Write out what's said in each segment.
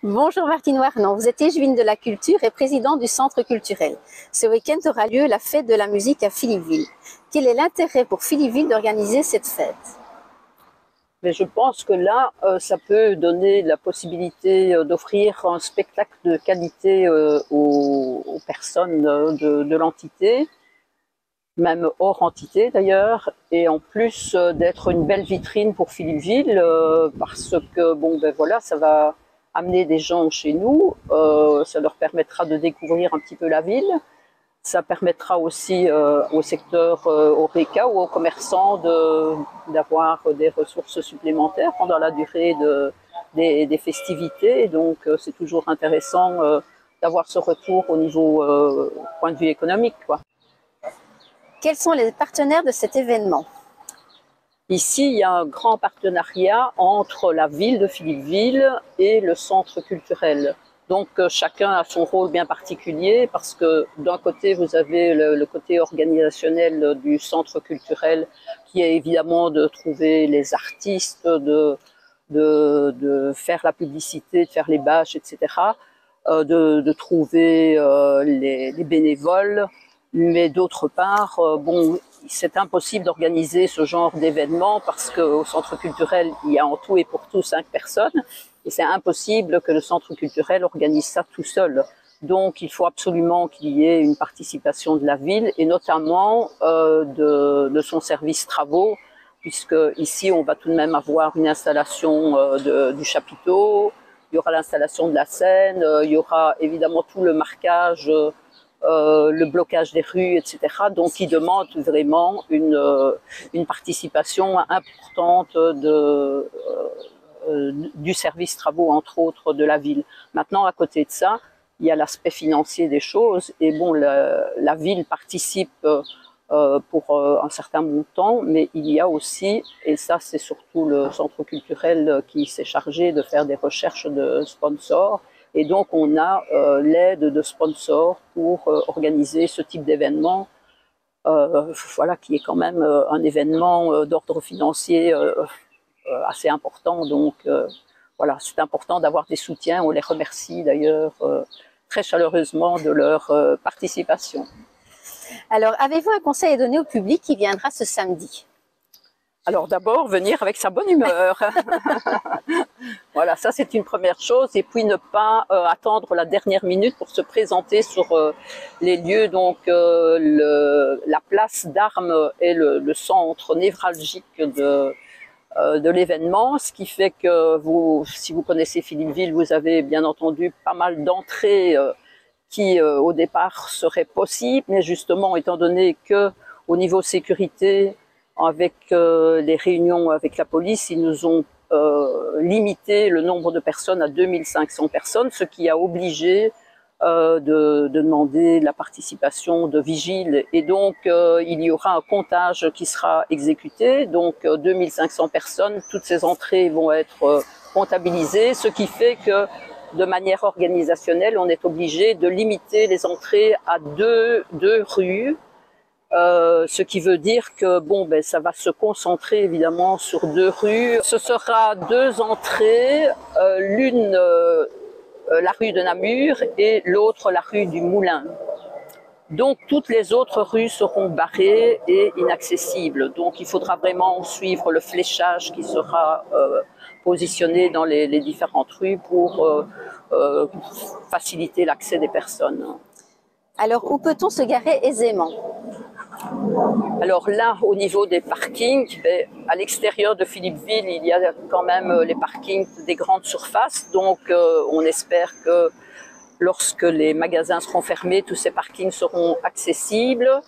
Bonjour Martine Warnon, vous êtes échevine de la culture et présidente du centre culturel. Ce week-end aura lieu la fête de la musique à Philippeville. Quel est l'intérêt pour Philippeville d'organiser cette fête? Mais je pense que là, ça peut donner la possibilité d'offrir un spectacle de qualité aux personnes de l'entité, même hors entité d'ailleurs, et en plus d'être une belle vitrine pour Philippeville, parce que bon, ben voilà, ça va amener des gens chez nous, ça leur permettra de découvrir un petit peu la ville. Ça permettra aussi au secteur HoReCa ou aux commerçants d'avoir des ressources supplémentaires pendant la durée des festivités. Donc c'est toujours intéressant d'avoir ce retour au niveau point de vue économique, quoi. Quels sont les partenaires de cet événement? Ici, il y a un grand partenariat entre la ville de Philippeville et le centre culturel. Donc chacun a son rôle bien particulier parce que d'un côté, vous avez le côté organisationnel du centre culturel qui est évidemment de trouver les artistes, de faire la publicité, de faire les bâches, etc., de trouver les bénévoles. Mais d'autre part, bon, c'est impossible d'organiser ce genre d'événement parce qu'au centre culturel, il y a en tout et pour tout 5 personnes. Et c'est impossible que le centre culturel organise ça tout seul. Donc, il faut absolument qu'il y ait une participation de la ville et notamment de son service travaux, puisque ici, on va tout de même avoir une installation du chapiteau, il y aura l'installation de la scène, il y aura évidemment tout le marquage, le blocage des rues, etc. Donc, il demande vraiment une participation importante du service travaux, entre autres, de la ville. Maintenant, à côté de ça, il y a l'aspect financier des choses. Et bon, la ville participe pour un certain montant, mais il y a aussi, et ça c'est surtout le centre culturel qui s'est chargé de faire des recherches de sponsors, et donc on a l'aide de sponsors pour organiser ce type d'événement, voilà, qui est quand même un événement d'ordre financier assez important. Donc voilà, c'est important d'avoir des soutiens. On les remercie d'ailleurs très chaleureusement de leur participation. Alors, avez-vous un conseil à donner au public qui viendra ce samedi? Alors d'abord, venir avec sa bonne humeur. Voilà, ça c'est une première chose. Et puis ne pas attendre la dernière minute pour se présenter sur les lieux. Donc la place d'Armes est le centre névralgique de l'événement, ce qui fait que vous, si vous connaissez Philippeville, vous avez bien entendu pas mal d'entrées qui au départ seraient possibles, mais justement étant donné que au niveau sécurité, avec les réunions avec la police, ils nous ont limité le nombre de personnes à 2500 personnes, ce qui a obligé de demander la participation de vigiles. Et donc, il y aura un comptage qui sera exécuté. Donc, 2500 personnes, toutes ces entrées vont être comptabilisées, ce qui fait que, de manière organisationnelle, on est obligé de limiter les entrées à deux rues. Ce qui veut dire que bon, ben, ça va se concentrer évidemment sur 2 rues. Ce sera 2 entrées, l'une la rue de Namur et l'autre la rue du Moulin. Donc toutes les autres rues seront barrées et inaccessibles. Donc il faudra vraiment suivre le fléchage qui sera positionné dans les différentes rues pour faciliter l'accès des personnes. Alors, où peut-on se garer aisément? Alors là, au niveau des parkings, à l'extérieur de Philippeville, il y a quand même les parkings des grandes surfaces. Donc on espère que lorsque les magasins seront fermés, tous ces parkings seront accessibles.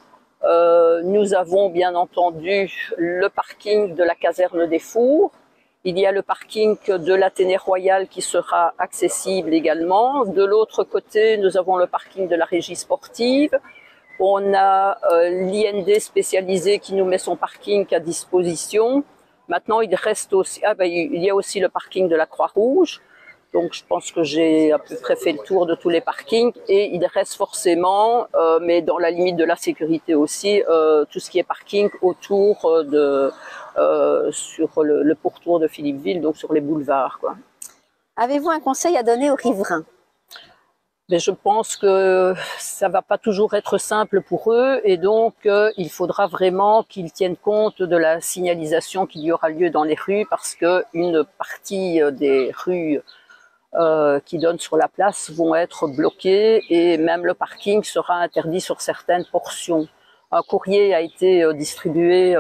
Nous avons bien entendu le parking de la caserne des Fours. Il y a le parking de l'Athénée Royal qui sera accessible également. De l'autre côté, nous avons le parking de la Régie sportive. On a l'IND spécialisé qui nous met son parking à disposition. Maintenant, il reste aussi, il y a aussi le parking de la Croix-Rouge. Donc, je pense que j'ai à peu près fait le tour de tous les parkings. Et il reste forcément, mais dans la limite de la sécurité aussi, tout ce qui est parking autour sur le pourtour de Philippeville, donc sur les boulevards, quoi. Avez-vous un conseil à donner aux riverains? Mais je pense que ça va pas toujours être simple pour eux et donc il faudra vraiment qu'ils tiennent compte de la signalisation qu'il y aura lieu dans les rues parce que une partie des rues qui donnent sur la place vont être bloquées et même le parking sera interdit sur certaines portions. Un courrier a été distribué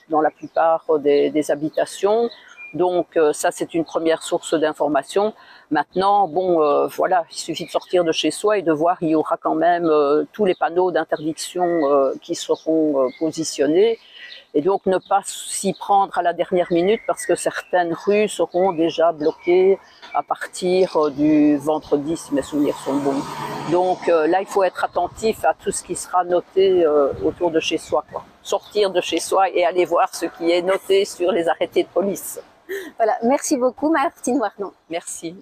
dans la plupart des habitations. Donc ça, c'est une première source d'information. Maintenant, bon, voilà, il suffit de sortir de chez soi et de voir, il y aura quand même tous les panneaux d'interdiction qui seront positionnés. Et donc ne pas s'y prendre à la dernière minute parce que certaines rues seront déjà bloquées à partir du vendredi, si mes souvenirs sont bons. Donc là, il faut être attentif à tout ce qui sera noté autour de chez soi, quoi. Sortir de chez soi et aller voir ce qui est noté sur les arrêtés de police. Voilà, merci beaucoup Martine Warnon. Merci.